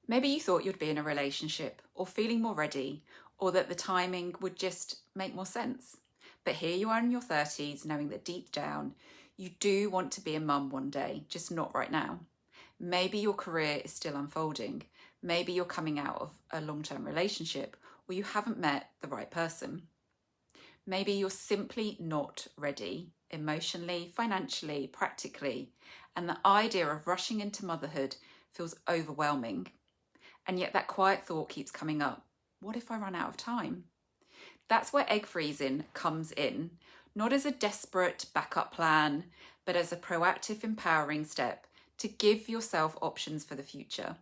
Maybe you thought you'd be in a relationship or feeling more ready, or that the timing would just make more sense. But here you are in your 30s, knowing that deep down, you do want to be a mum one day, just not right now. Maybe your career is still unfolding. Maybe you're coming out of a long-term relationship, or you haven't met the right person. Maybe you're simply not ready emotionally, financially, practically, and the idea of rushing into motherhood feels overwhelming. And yet that quiet thought keeps coming up. What if I run out of time? That's where egg freezing comes in, not as a desperate backup plan, but as a proactive, empowering step to give yourself options for the future.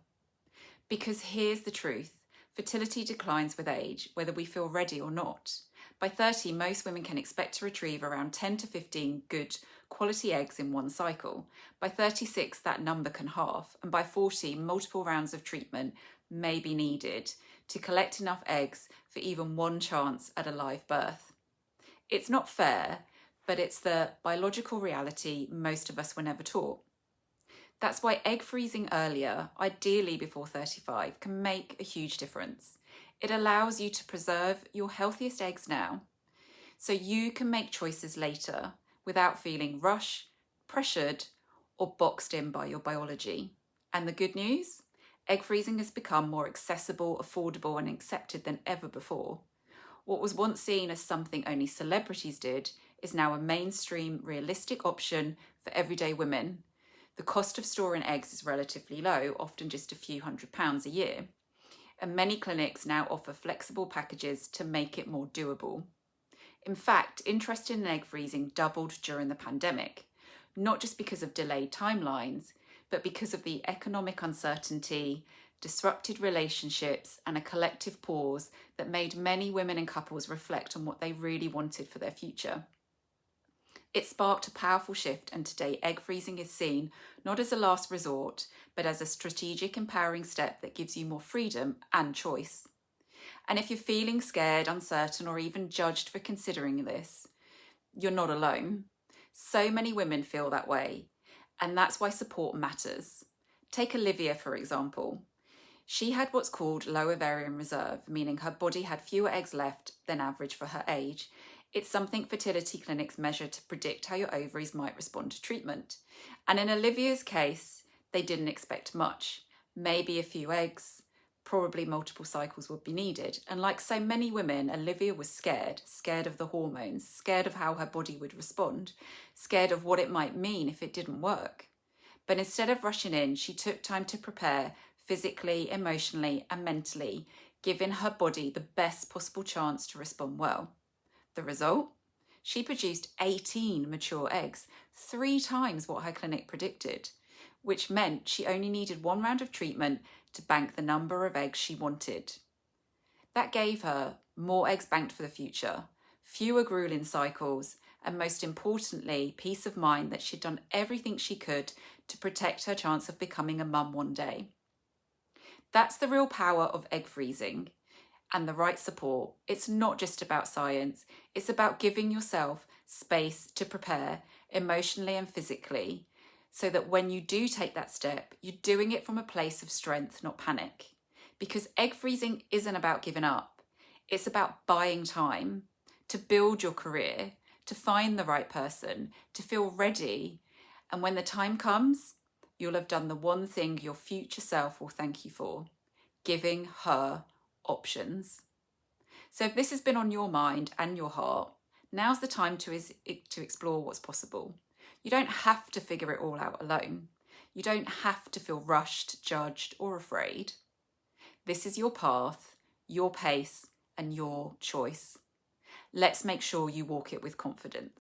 Because here's the truth, fertility declines with age, whether we feel ready or not. By 30, most women can expect to retrieve around 10 to 15 good quality eggs in one cycle. By 36, that number can halve, and by 40, multiple rounds of treatment may be needed to collect enough eggs for even one chance at a live birth. It's not fair, but it's the biological reality most of us were never taught. That's why egg freezing earlier, ideally before 35, can make a huge difference. It allows you to preserve your healthiest eggs now, so you can make choices later without feeling rushed, pressured, or boxed in by your biology. And the good news? Egg freezing has become more accessible, affordable, and accepted than ever before. What was once seen as something only celebrities did is now a mainstream, realistic option for everyday women. The cost of storing eggs is relatively low, often just a few £100s a year. And many clinics now offer flexible packages to make it more doable. In fact, interest in egg freezing doubled during the pandemic, not just because of delayed timelines, but because of the economic uncertainty, disrupted relationships, and a collective pause that made many women and couples reflect on what they really wanted for their future. It sparked a powerful shift, and today egg freezing is seen not as a last resort, but as a strategic, empowering step that gives you more freedom and choice. And if you're feeling scared, uncertain, or even judged for considering this, you're not alone. So many women feel that way, and that's why support matters. Take Olivia, for example. She had what's called low ovarian reserve, meaning her body had fewer eggs left than average for her age. It's something fertility clinics measure to predict how your ovaries might respond to treatment. And in Olivia's case, they didn't expect much. Maybe a few eggs, probably multiple cycles would be needed. And like so many women, Olivia was scared of the hormones, scared of how her body would respond, scared of what it might mean if it didn't work. But instead of rushing in, she took time to prepare physically, emotionally, and mentally, giving her body the best possible chance to respond well. The result? She produced 18 mature eggs, 3 times what her clinic predicted, which meant she only needed 1 round of treatment to bank the number of eggs she wanted. That gave her more eggs banked for the future, fewer grueling cycles, and most importantly, peace of mind that she'd done everything she could to protect her chance of becoming a mum one day. That's the real power of egg freezing and the right support. It's not just about science, it's about giving yourself space to prepare emotionally and physically, so that when you do take that step, you're doing it from a place of strength, not panic. Because egg freezing isn't about giving up, it's about buying time to build your career, to find the right person, to feel ready. And when the time comes, you'll have done the one thing your future self will thank you for: giving her options. So if this has been on your mind and your heart, now's the time to explore what's possible. You don't have to figure it all out alone. You don't have to feel rushed, judged, or afraid. This is your path, your pace, and your choice. Let's make sure you walk it with confidence.